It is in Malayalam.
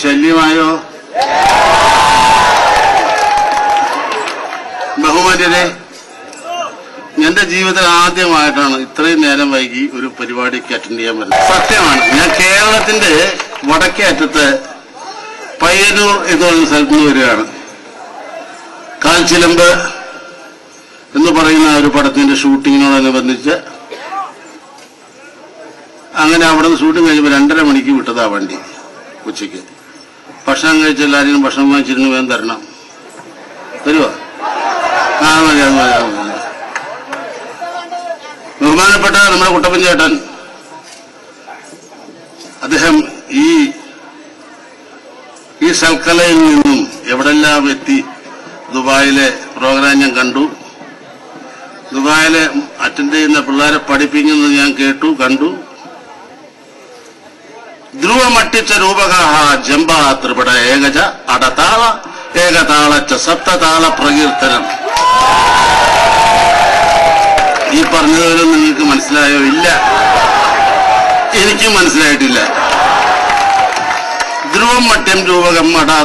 ശല്യമായോ? ബഹുമാന്യരെ, എന്റെ ജീവിതത്തിൽ ആദ്യമായിട്ടാണ് ഇത്രയും നേരം വൈകി ഒരു പരിപാടിക്ക് അറ്റൻഡ് ചെയ്യാൻ പറ്റുന്നത്. സത്യമാണ്. ഞാൻ കേരളത്തിന്റെ വടക്കേ അറ്റത്ത് പയ്യന്നൂർ എന്ന് പറയുന്ന സ്ഥലത്ത് നിന്ന് വരികയാണ്. കാൽച്ചിലമ്പ് എന്ന് പറയുന്ന ഒരു പടത്തിന്റെ ഷൂട്ടിങ്ങിനോടനുബന്ധിച്ച് അങ്ങനെ അവിടെ നിന്ന് ഷൂട്ടിംഗ് കഴിഞ്ഞപ്പോൾ 2:30 മണിക്ക് വിട്ടതാ വണ്ടി. ഉച്ചയ്ക്ക് ഭക്ഷണം കഴിച്ച എല്ലാവരും ഭക്ഷണം വാങ്ങിച്ചിരുന്ന് വേഗം തരണം. തരുവോ? ആ മതി, അത് മതി, അത് മതി. ബഹുമാനപ്പെട്ട നമ്മുടെ കുട്ടപ്പൻ ചേട്ടൻ, അദ്ദേഹം ഈ സൽക്കലയിൽ നിന്നും എവിടെല്ലാം എത്തി. ദുബായിലെ പ്രോഗ്രാം ഞാൻ കണ്ടു. ദുബായിലെ അറ്റൻഡ് ചെയ്യുന്ന പിള്ളേരെ പഠിപ്പിക്കുന്നത് ഞാൻ കേട്ടു, കണ്ടു. ധ്രുവമട്ടിച്ച രൂപകാഹ ജംബ ത്രിപട ഏകജ അടതാള ഏകതാളച്ച സപ്തതാള പ്രകീർത്തനം. ഈ പറഞ്ഞതുപോലും നിങ്ങൾക്ക് മനസ്സിലായോ? ഇല്ല, എനിക്കും മനസ്സിലായിട്ടില്ല. ധ്രുവം മട്യം രൂപകം അടാ